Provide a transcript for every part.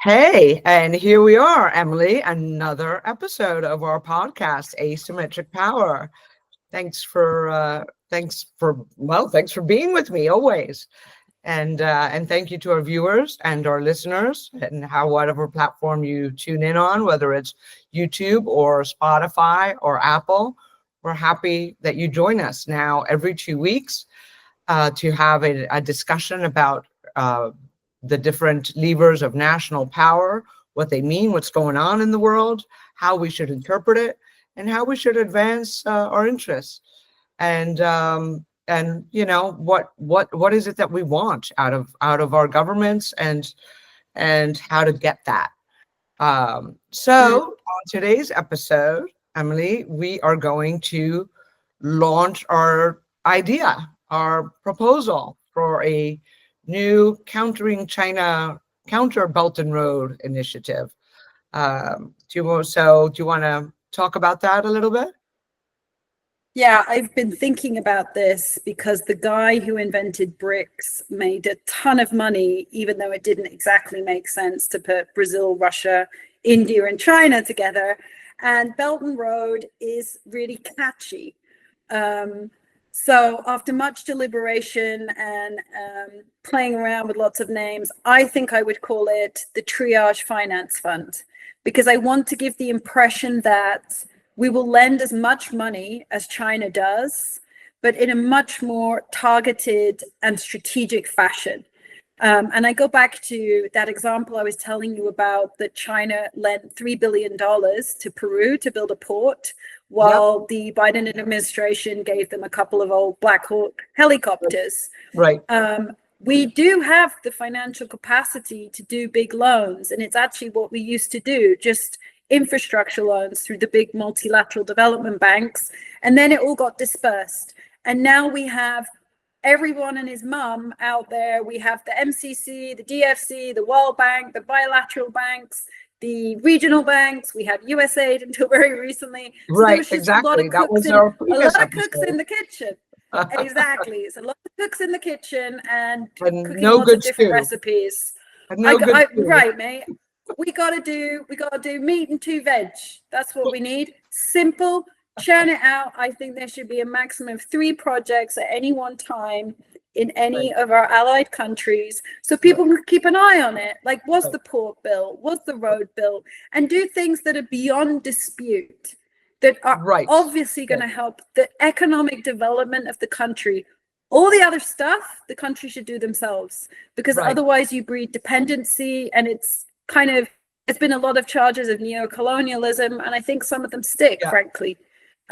Hey, and here we are, Emily, another episode of our podcast, Asymmetric Power. Thanks for being with me always. And thank you to our viewers and our listeners and whatever platform you tune in on, whether it's YouTube or Spotify or Apple. We're happy that you join us now every 2 weeks to have a discussion about the different levers of national power, what they mean, what's going on in the world, how we should interpret it, and how we should advance our interests. And what is it that we want out of our governments, and how to get that. So on today's episode, Emily, we are going to launch our idea, our proposal for a new countering China counter Belt and Road initiative. Do you want to talk about that a little bit? Yeah, I've been thinking about this because the guy who invented BRICS made a ton of money, even though it didn't exactly make sense to put Brazil, Russia, India, and China together. And Belt and Road is really catchy. So after much deliberation and playing around with lots of names, I think I would call it the Triage Fund, because I want to give the impression that we will lend as much money as China does, but in a much more targeted and strategic fashion. And I go back to that example I was telling you about, that China lent $3 billion to Peru to build a port, while the Biden administration gave them a couple of old Black Hawk helicopters. Right. We do have the financial capacity to do big loans, and it's actually what we used to do, just infrastructure loans through the big multilateral development banks, and then it all got dispersed. And now we have everyone and his mum out there. We have the MCC, the DFC, the World Bank, the bilateral banks, the regional banks. We had USAID until very recently. So right, exactly. That was our previous episode. Cooks in the kitchen. Exactly. It's a lot of cooks in the kitchen and cooking no lots of different recipes. Right, mate. We gotta do meat and 2 veg. That's what we need. Simple, churn it out. I think there should be a maximum of 3 projects at any one time in any of our allied countries, so people can keep an eye on it. Like, was the port built? Was the road built? And do things that are beyond dispute, that are obviously going to help the economic development of the country. All the other stuff, the country should do themselves, because otherwise you breed dependency, and it's been a lot of charges of neo-colonialism, and I think some of them stick, frankly.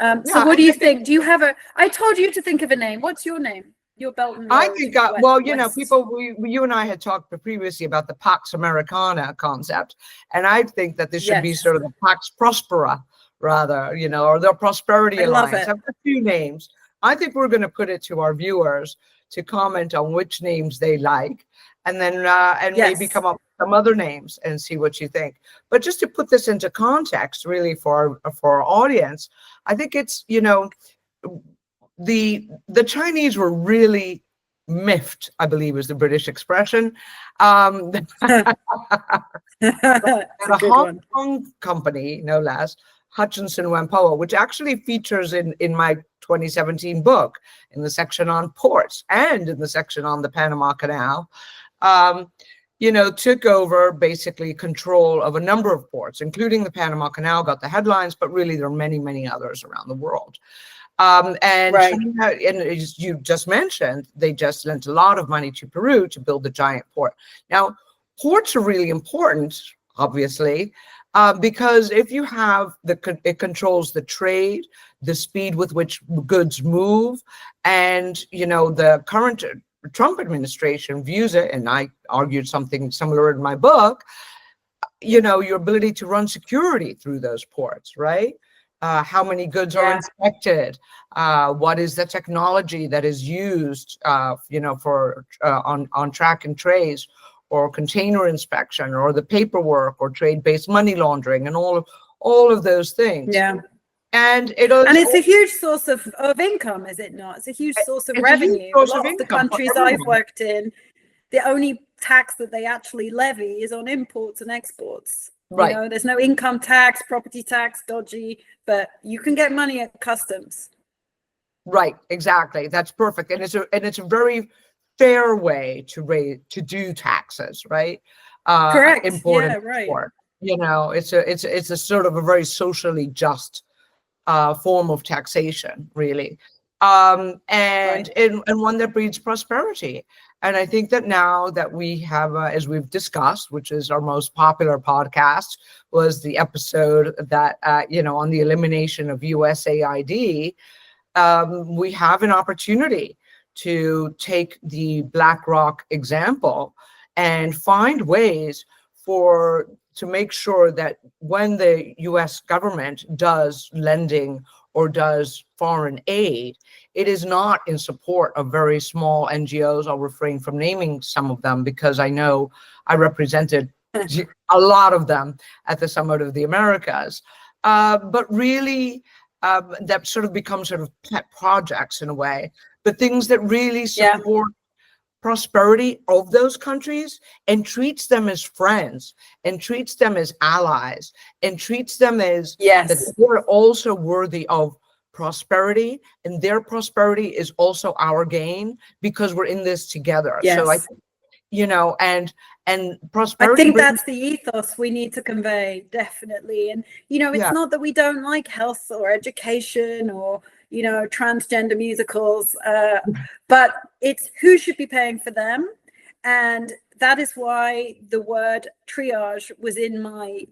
So what do you think? Do you have I told you to think of a name. What's your name? Your Belt and Road. I think, you and I had talked previously about the Pax Americana concept, and I think that this should be sort of the Pax Prospera, rather, or the Prosperity Alliance. I've got 2 names. I think we're going to put it to our viewers to comment on which names they like, and then maybe come up with some other names and see what you think. But just to put this into context, really, for our audience, I think it's, the Chinese were really miffed, I believe is the British expression. A Hong Kong company, no less, Hutchinson Whampoa, which actually features in my 2017 book, in the section on ports and in the section on the Panama Canal, took over basically control of a number of ports, including the Panama Canal, got the headlines, but really there are many, many others around the world. China, and as you just mentioned, they just lent a lot of money to Peru to build the giant port. Now, ports are really important, obviously, because if you have it controls the trade, the speed with which goods move, and the current Trump administration views it, and I argued something similar in my book, your ability to run security through those ports, right? How many goods are inspected? What is the technology that is used, for on track and trace, or container inspection, or the paperwork, or trade-based money laundering, and all of those things. Yeah. And it's a huge source of income, is it not? It's a huge source of revenue. A lot of the countries I've worked in, the only tax that they actually levy is on imports and exports. Right. You know, there's no income tax, property tax, dodgy, but you can get money at customs. Right, exactly. That's perfect. And it's a very fair way to do taxes, right? Correct. Import and Yeah, right. export. You know, it's a sort of a very socially just form of taxation, really. And Right. and one that breeds prosperity. And I think that now that we have, as we've discussed, which is our most popular podcast, was the episode that, on the elimination of USAID. We have an opportunity to take the BlackRock example and find ways to make sure that when the US government does lending or does foreign aid, it is not in support of very small NGOs. I'll refrain from naming some of them because I know I represented a lot of them at the Summit of the Americas. But really, that sort of become sort of pet projects in a way, but things that really support prosperity of those countries and treats them as friends and treats them as allies and treats them as that they're also worthy of prosperity, and their prosperity is also our gain because we're in this together. So I think, and prosperity. I think that's the ethos we need to convey, definitely. And, it's not that we don't like health or education or, transgender musicals, but it's who should be paying for them. And that is why the word triage was in my,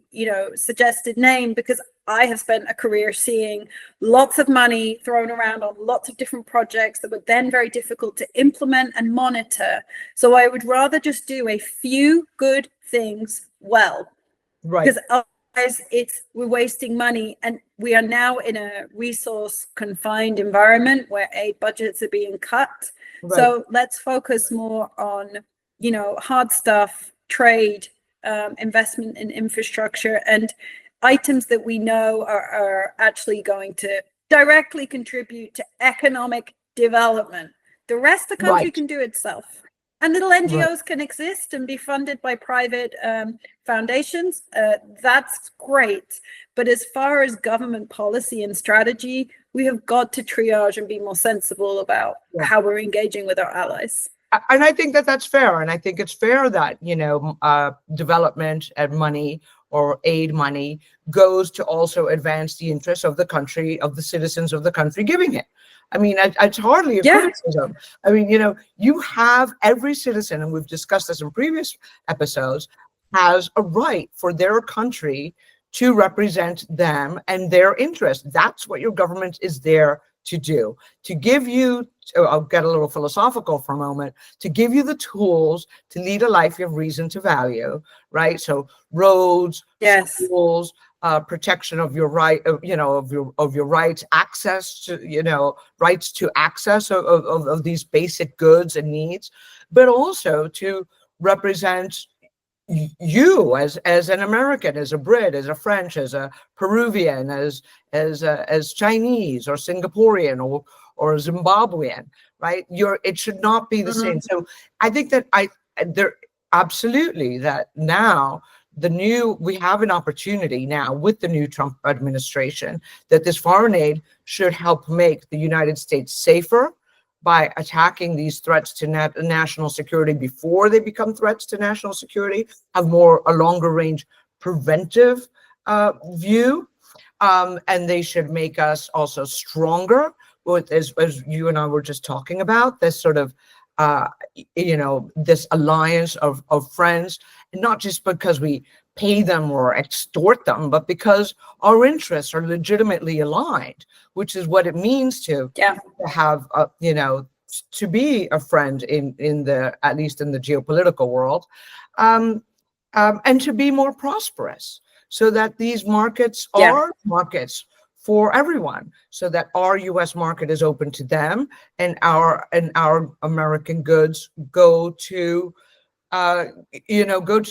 suggested name, because I have spent a career seeing lots of money thrown around on lots of different projects that were then very difficult to implement and monitor. So I would rather just do a few good things well. Right. Because otherwise we're wasting money, and we are now in a resource confined environment where aid budgets are being cut. Right. So let's focus more on, hard stuff, trade, investment in infrastructure, and items that we know are actually going to directly contribute to economic development. The rest of the country can do itself. And little NGOs can exist and be funded by private foundations. That's great. But as far as government policy and strategy, we have got to triage and be more sensible about how we're engaging with our allies. And I think that that's fair. And I think it's fair that, development and money or aid money goes to also advance the interests of the country, of the citizens of the country giving it. I mean, it's hardly a criticism. I mean, you have every citizen, and we've discussed this in previous episodes, has a right for their country to represent them and their interests. That's what your government is there to do, to give you, I'll get a little philosophical for a moment, to give you the tools to lead a life you have reason to value, right? So roads, schools, protection of your right, of your rights, access to, rights to access of these basic goods and needs, but also to represent you as an American, as a Brit, as a French, as a Peruvian, as Chinese or Singaporean or Zimbabwean, right? It should not be the same. So I think that there absolutely that now we have an opportunity now with the new Trump administration that this foreign aid should help make the United States safer by attacking these threats to national security before they become threats to national security, have a longer range preventive view, and they should make us also stronger with, as you and I were just talking about, this sort of this alliance of friends, not just because we pay them or extort them, but because our interests are legitimately aligned, which is what it means to have, to be a friend in the, at least in the geopolitical world, and to be more prosperous, so that these markets are markets for everyone, so that our U.S. market is open to them, and our American goods go to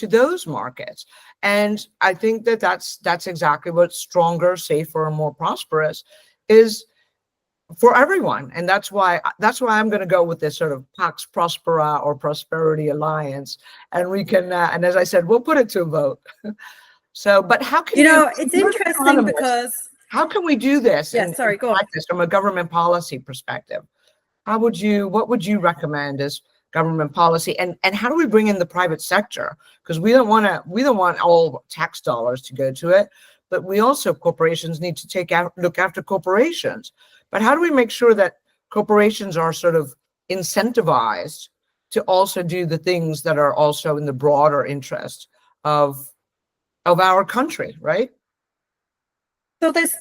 those markets. And I think that that's exactly what stronger, safer, and more prosperous is. for everyone. And that's why I'm going to go with this sort of Pax Prospera or Prosperity Alliance. And we can, and as I said, we'll put it to a vote. So, but how can it's interesting because how can we do this in practice from a government policy perspective? What would you recommend as government policy, and how do we bring in the private sector? Because we don't want all tax dollars to go to it, but we also, corporations need to look after corporations. But how do we make sure that corporations are sort of incentivized to also do the things that are also in the broader interest of our country, right? So there's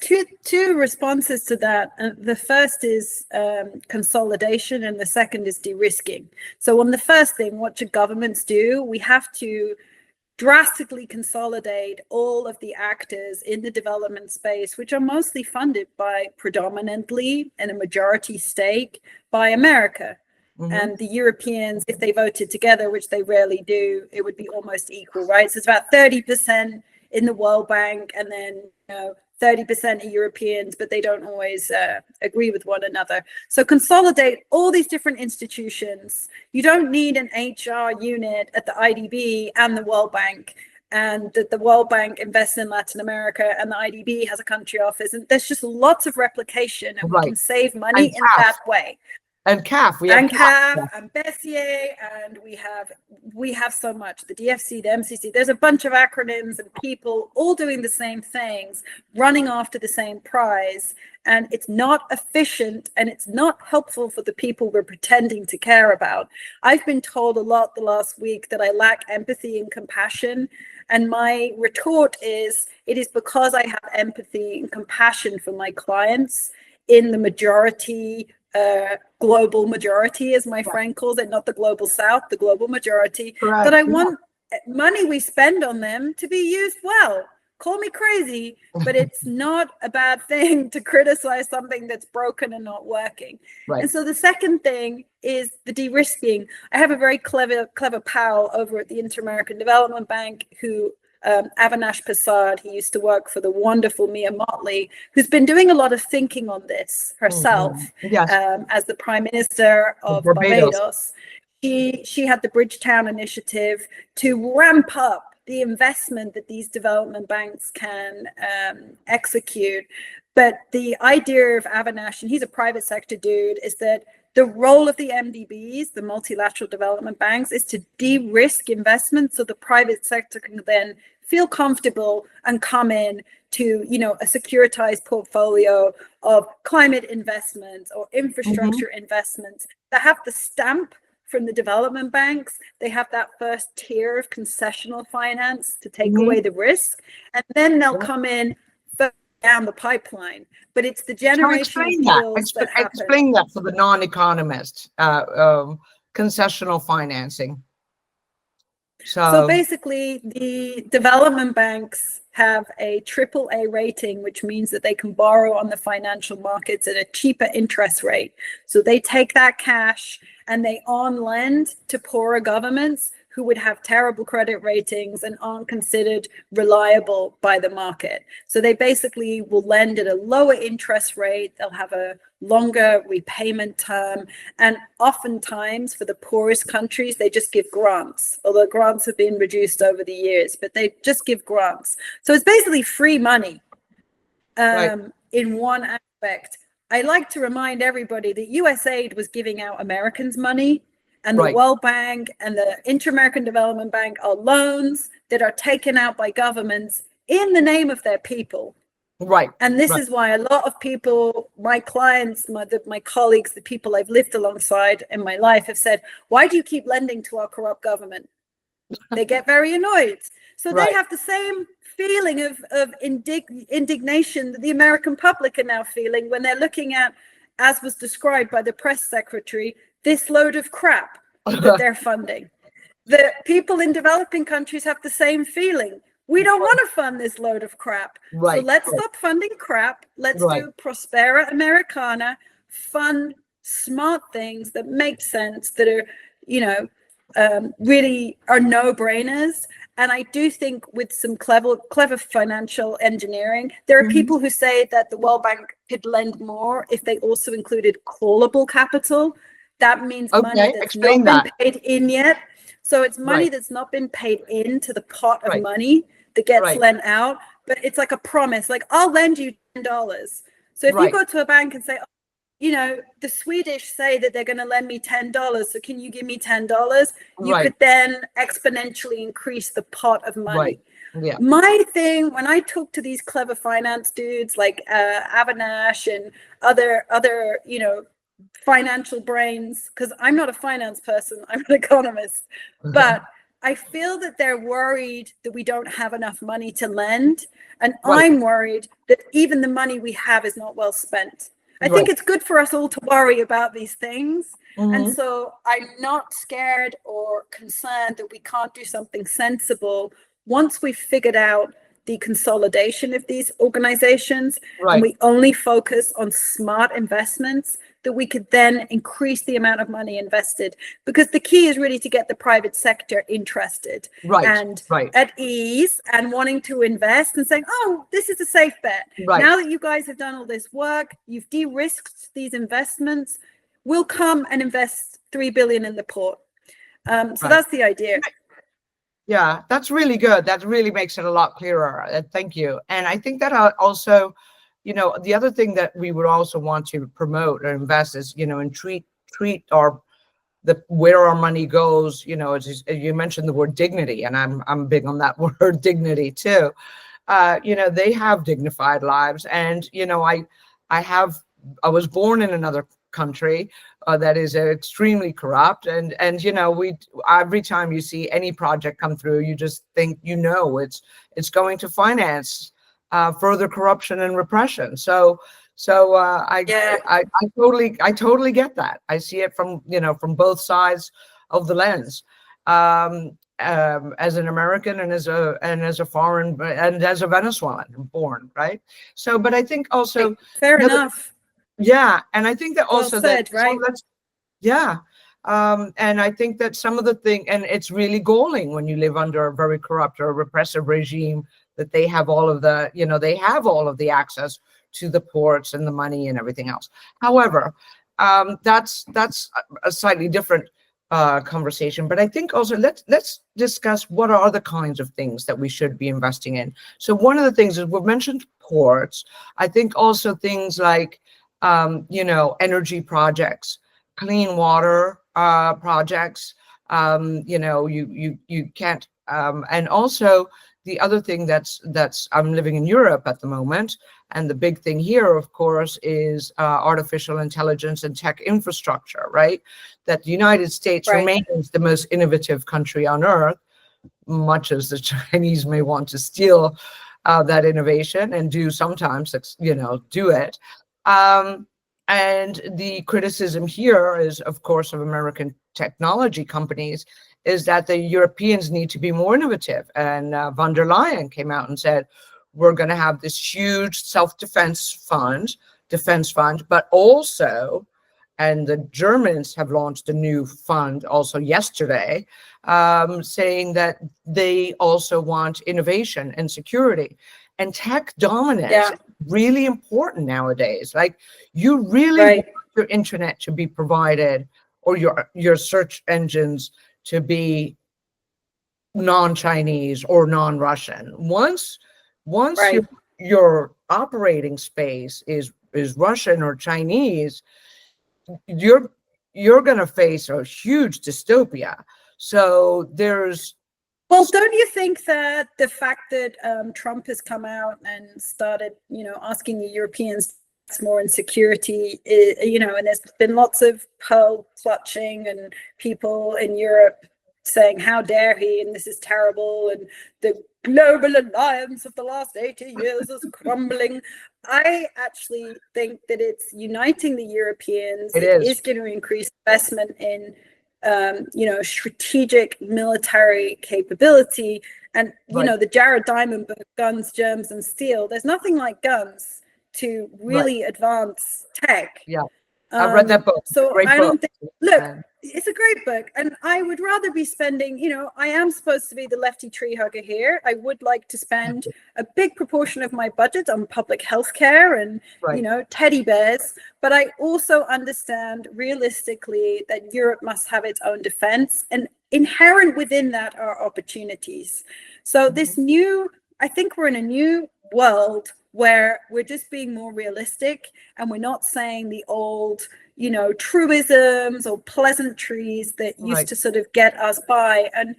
two responses to that. The first is consolidation, and the second is de-risking. So on the first thing, what should governments do? We have to drastically consolidate all of the actors in the development space, which are mostly funded by predominantly and a majority stake by America. Mm-hmm. And the Europeans, if they voted together, which they rarely do, it would be almost equal, right? So it's about 30% in the World Bank, and then 30% are Europeans, but they don't always agree with one another. So consolidate all these different institutions. You don't need an HR unit at the IDB and the World Bank, and that the World Bank invests in Latin America and the IDB has a country office. And there's just lots of replication, and we can save money in that way. And CAF, and Bessier, and we have so much. The DFC, the MCC, there's a bunch of acronyms and people all doing the same things, running after the same prize, and it's not efficient, and it's not helpful for the people we're pretending to care about. I've been told a lot the last week that I lack empathy and compassion, and my retort is, it is because I have empathy and compassion for my clients in the majority, global majority, as my friend calls it, not the global south, the global majority. Correct. That I want money we spend on them to be used well. Call me crazy, but it's not a bad thing to criticize something that's broken and not working. Right. And so the second thing is the de-risking. I have a very clever pal over at the Inter-American Development Bank who Avinash Prasad, he used to work for the wonderful Mia Motley, who's been doing a lot of thinking on this herself. Yes. As the Prime Minister of Barbados. She had the Bridgetown Initiative to ramp up the investment that these development banks can execute. But the idea of Avinash, and he's a private sector dude, is that the role of the MDBs, the multilateral development banks, is to de-risk investment so the private sector can then feel comfortable and come in to, a securitized portfolio of climate investments or infrastructure investments that have the stamp from the development banks. They have that first tier of concessional finance to take away the risk, and then they'll come in down the pipeline. But it's the generation that explain that for the non-economists, concessional financing. So basically, the development banks have a AAA rating, which means that they can borrow on the financial markets at a cheaper interest rate. So they take that cash and they on-lend to poorer governments who would have terrible credit ratings and aren't considered reliable by the market. So they basically will lend at a lower interest rate. They'll have a longer repayment term. And oftentimes for the poorest countries, they just give grants, although grants have been reduced over the years, but they just give grants. So it's basically free money in one aspect. I like to remind everybody that USAID was giving out Americans money, and the World Bank and the Inter-American Development Bank are loans that are taken out by governments in the name of their people. Right. And this is why a lot of people, my clients, my colleagues, the people I've lived alongside in my life have said, why do you keep lending to our corrupt government? They get very annoyed. So they have the same feeling of indignation that the American public are now feeling when they're looking at, as was described by the press secretary, this load of crap that they're funding. The people in developing countries have the same feeling. We don't want to fund this load of crap. So let's stop funding crap. Let's do Prospera Americana, fund smart things that make sense, that are, really are no-brainers. And I do think with some clever financial engineering, there are people who say that the World Bank could lend more if they also included callable capital. That means money that's not been paid in yet. So it's money that's not been paid into the pot of money that gets lent out, but it's like a promise, like I'll lend you $10. So if you go to a bank and say, oh, you know, the Swedish say that they're going to lend me $10, so can you give me $10? You could then exponentially increase the pot of money. Yeah. My thing, when I talk to these clever finance dudes like Avinash and other, you know, financial brains, because I'm not a finance person, I'm an economist, but I feel that they're worried that we don't have enough money to lend, and I'm worried that even the money we have is not well spent. I think it's good for us all to worry about these things. And so I'm not scared or concerned that we can't do something sensible once we've figured out the consolidation of these organizations and we only focus on smart investments, that we could then increase the amount of money invested, because the key is really to get the private sector interested and at ease and wanting to invest and saying, oh, this is a safe bet. Now that you guys have done all this work, you've de-risked these investments, we'll come and invest 3 billion in the port. So that's the idea. Yeah, that's really good. That really makes it a lot clearer. Thank you. And I think that also, you know, the other thing that we would also want to promote or invest is, you know, and treat where our money goes. You know, as you mentioned the word dignity, and I'm big on that word dignity too. You know, they have dignified lives, and you know, I was born in another country that is extremely corrupt, and you know, every time you see any project come through, you just think, you know, it's going to finance further corruption and repression. So I totally get that. I see it from, you know, from both sides of the lens, as an American and as a foreign and as a Venezuelan born, right? So, but I think also fair enough. Yeah, and I think that also said, right? And I think that some of the thing, and it's really galling when you live under a very corrupt or repressive regime, that they have all of the, you know, they have all of the access to the ports and the money and everything else. However, that's a slightly different conversation. But I think also let's discuss what are the kinds of things that we should be investing in. So one of the things is, we've mentioned ports. I think also things like you know, energy projects, clean water projects. You know, you can't. And also the other thing that's I'm living in Europe at the moment, and the big thing here, of course, is artificial intelligence and tech infrastructure. Right, that the United States remains the most innovative country on earth, much as the Chinese may want to steal that innovation and do sometimes, you know, do it. And the criticism here is, of course, of American technology companies, is that the Europeans need to be more innovative. And von der Leyen came out and said, we're going to have this huge self-defense fund, but also, and the Germans have launched a new fund also yesterday, saying that they also want innovation and security. And tech dominance is really important nowadays. Like, you really want your internet to be provided, or your search engines to be non-Chinese or non-Russian. Once your operating space is Russian or Chinese, you're going to face a huge dystopia. So there's. Well, don't you think that the fact that Trump has come out and started, you know, asking the Europeans more insecurity, you know, and there's been lots of pearl clutching and people in Europe saying, how dare he, and this is terrible, and the global alliance of the last 80 years is crumbling. I actually think that it's uniting the Europeans. It is going to increase investment in you know, strategic military capability. And, you know, the Jared Diamond book, Guns, Germs, and Steel, there's nothing like guns to really advance tech. Yeah, I've read that book. So Great I don't think, look, it's a great book, and I would rather be spending, I am supposed to be the lefty tree hugger here. I would like to spend a big proportion of my budget on public health care and, teddy bears. But I also understand realistically that Europe must have its own defense, and inherent within that are opportunities. So I think we're in a new world where we're just being more realistic, and we're not saying the old, truisms or pleasantries that used to sort of get us by. And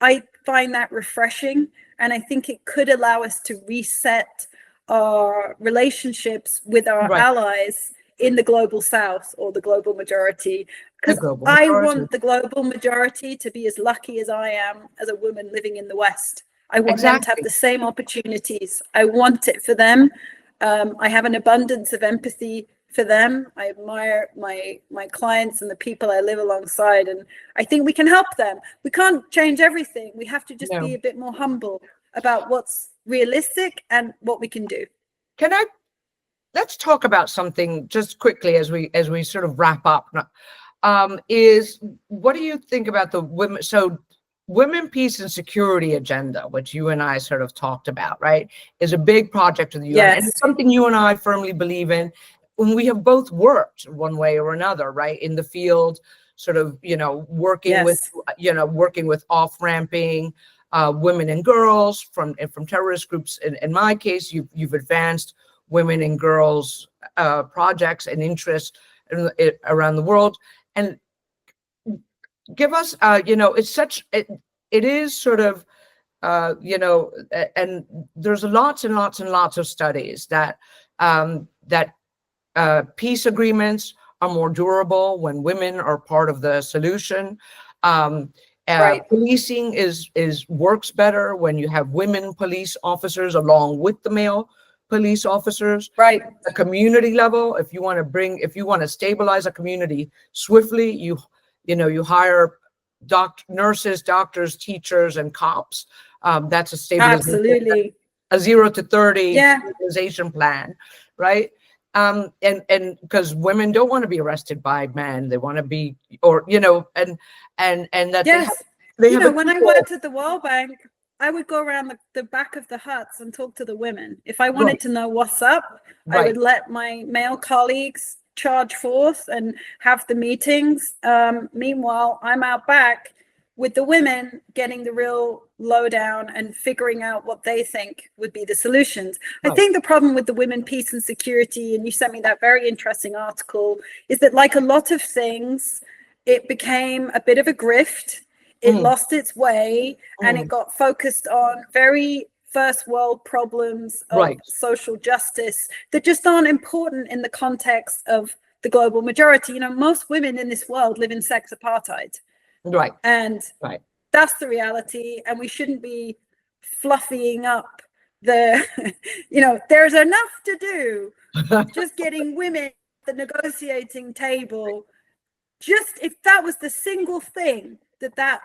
I find that refreshing. And I think it could allow us to reset our relationships with our allies in the global south or the global majority. Because I want the global majority to be as lucky as I am as a woman living in the West. I want them to have the same opportunities. I want it for them. I have an abundance of empathy for them. I admire my clients and the people I live alongside, and I think we can help them. We can't change everything. We have to just be a bit more humble about what's realistic and what we can do. Let's talk about something just quickly as we sort of wrap up. Is what do you think about the women? So Women, Peace, and Security agenda, which you and I sort of talked about, right, is a big project of the UN, and it's something you and I firmly believe in. When we have both worked one way or another, right, in the field, sort of, working with off-ramping women and girls from terrorist groups. In my case, you've advanced women and girls projects and interests around the world. And give us, it is sort of, and there's lots and lots and lots of studies that peace agreements are more durable when women are part of the solution. Policing works better when you have women police officers along with the male police officers. Right. The community level, if you want to stabilize a community swiftly, you hire nurses, doctors, teachers, and cops. That's a stabilization. Absolutely. A 0 to 30 stabilization plan, right? And because women don't want to be arrested by men, they want to be, and that they have when I worked at the World Bank, I would go around the back of the huts and talk to the women. If I wanted to know what's up, I would let my male colleagues charge forth and have the meetings. Meanwhile, I'm out back with the women getting the real lowdown and figuring out what they think would be the solutions. I think the problem with the Women, Peace and Security, and you sent me that very interesting article, is that like a lot of things, it became a bit of a grift. It lost its way, and it got focused on very first world problems of social justice that just aren't important in the context of the global majority. Most women in this world live in sex apartheid. Right. And that's the reality. And we shouldn't be fluffying up there's enough to do. Just getting women at the negotiating table. Just if that was the single thing that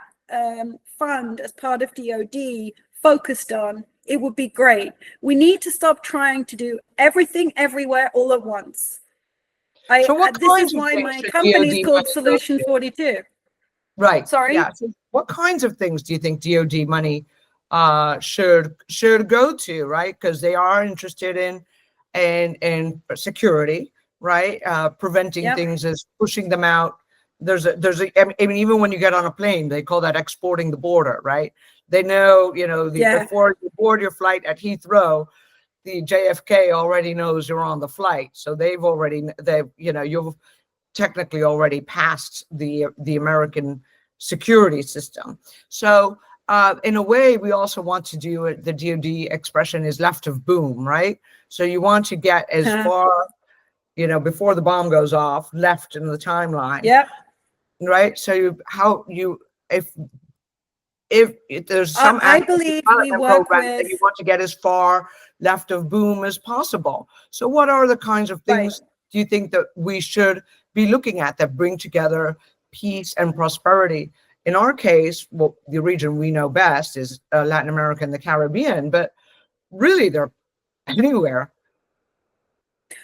fund as part of DOD focused on, it would be great. We need to stop trying to do everything everywhere all at once. This is why my company is called Solution 42. Right. Sorry. Yeah. So what kinds of things do you think DOD money should go to? Right, because they are interested in security, right? Preventing things as pushing them out. I mean, even when you get on a plane, they call that exporting the border, right? They know, before you board your flight at Heathrow, the JFK already knows you're on the flight. So you've technically already passed the American security system. So in a way, we also want to do it. The DOD expression is left of boom, right? So you want to get as far, before the bomb goes off, left in the timeline. Yeah. Right. So if there's some I believe we work with that you want to get as far left of boom as possible. So what are the kinds of things do you think that we should be looking at that bring together peace and prosperity? In our case, well, the region we know best is Latin America and the Caribbean, but really they're anywhere.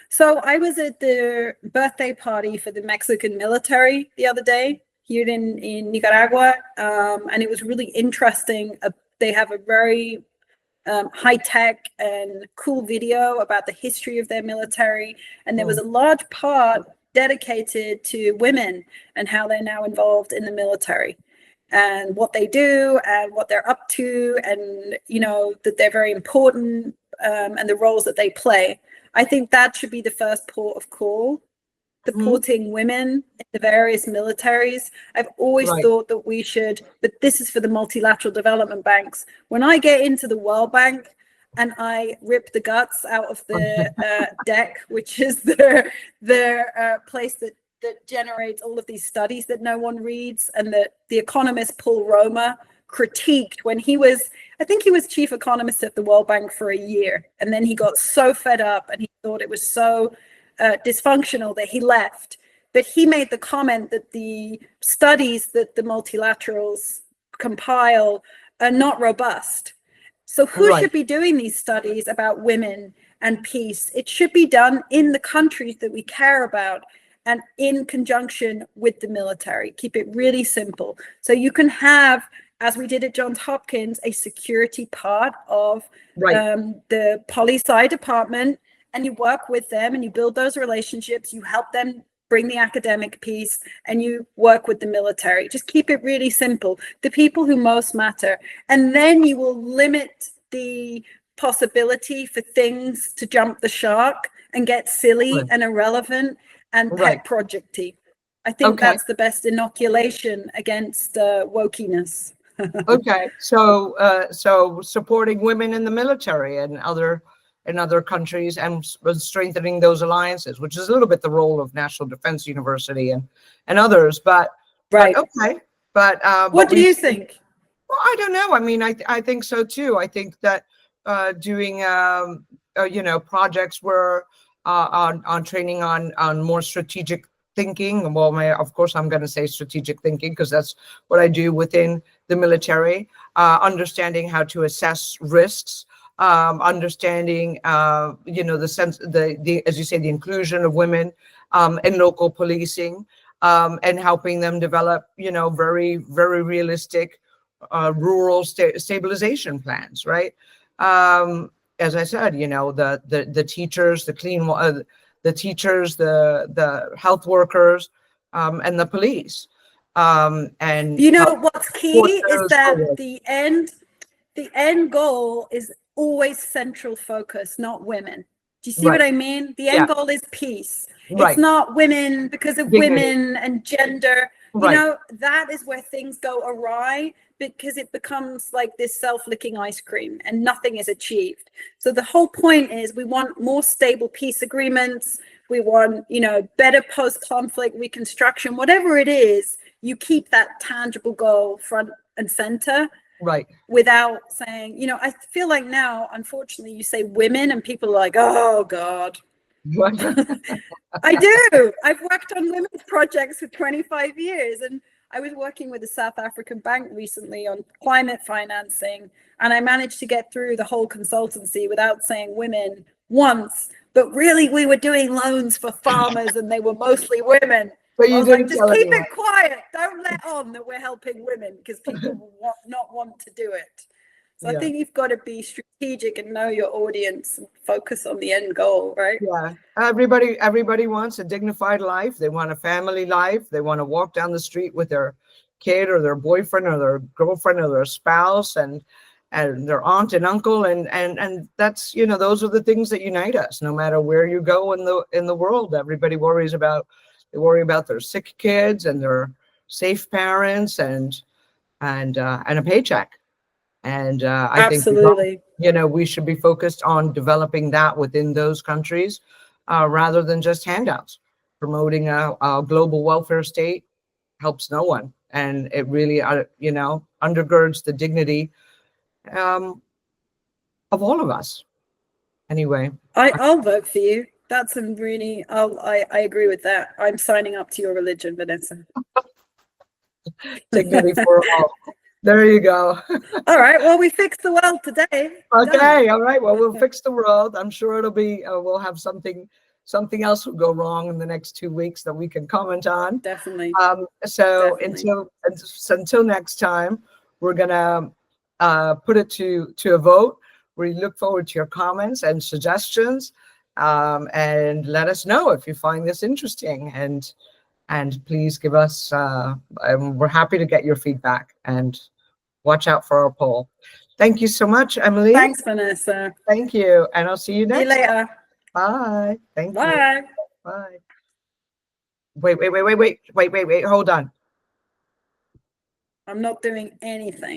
So I was at the birthday party for the Mexican military the other day, here in Nicaragua, and it was really interesting. They have a very high-tech and cool video about the history of their military, and there was a large part dedicated to women and how they're now involved in the military and what they do and what they're up to, and that they're very important, and the roles that they play. I think that should be the first port of call, supporting women in the various militaries. I've always thought that we should, but this is for the multilateral development banks. When I get into the World Bank and I rip the guts out of the deck, which is their place that generates all of these studies that no one reads, and that the economist Paul Romer critiqued when I think he was chief economist at the World Bank for a year, and then he got so fed up and he thought it was so dysfunctional that he left. But he made the comment that the studies that the multilaterals compile are not robust. So who should be doing these studies about women and peace? It should be done in the countries that we care about and in conjunction with the military. Keep it really simple. So you can have, as we did at Johns Hopkins, a security part of the poli-sci department, and you work with them and you build those relationships, you help them bring the academic piece, and you work with the military. Just keep it really simple. The people who most matter. And then you will limit the possibility for things to jump the shark and get silly and irrelevant and pet projecty. I think that's the best inoculation against wokiness. Okay, so supporting women in the military and other countries, and strengthening those alliances, which is a little bit the role of National Defense University and others. But what do you think? Well, I don't know. I mean, I think so too. I think that doing projects where on training on more strategic thinking. Well, of course, I'm going to say strategic thinking because that's what I do within the military. Understanding how to assess risks, understanding, the sense, the as you say, the inclusion of women in local policing, and helping them develop, very, very realistic rural stabilization plans, right? As I said, the teachers, the teachers, the health workers, and the police. And what's key is that the end goal is always central focus, not women. Do you see what I mean? The end goal is peace. It's not women because of women and gender. That is where things go awry, because it becomes like this self-licking ice cream and nothing is achieved. So the whole point is we want more stable peace agreements. We want, better post-conflict reconstruction, whatever it is, you keep that tangible goal front and center. Right. Without saying, I feel like now, unfortunately, you say women and people are like, oh God. I do. I've worked on women's projects for 25 years, and I was working with a South African bank recently on climate financing, and I managed to get through the whole consultancy without saying women once, but really we were doing loans for farmers and they were mostly women. But you didn't just keep it quiet. Don't let on that we're helping women, because people will not want to do it. So I think you've got to be strategic and know your audience and focus on the end goal, right? Yeah. Everybody wants a dignified life. They want a family life. They want to walk down the street with their kid or their boyfriend or their girlfriend or their spouse and their aunt and uncle. And that's, those are the things that unite us. No matter where you go in the world, everybody worry about their sick kids and their safe parents and a paycheck. And I think, we should be focused on developing that within those countries rather than just handouts. Promoting a global welfare state helps no one. And it really, undergirds the dignity of all of us. Anyway. I'll vote for you. That's I agree with that. I'm signing up to your religion, Vanessa. Dignity for all. There you go. All right. Well, we fixed the world today. Okay. Done. All right. Well, we'll fix the world. I'm sure it'll be, we'll have something something else will go wrong in the next 2 weeks that we can comment on. Definitely. So Definitely. until next time, we're gonna put it to a vote. We look forward to your comments and suggestions, and let us know if you find this interesting. And please give us. We're happy to get your feedback, and watch out for our poll. Thank you so much, Emily. Thanks, Vanessa. Thank you, and I'll see you next. See you later. Bye. Thank you. Bye. Bye. Wait. Hold on. I'm not doing anything.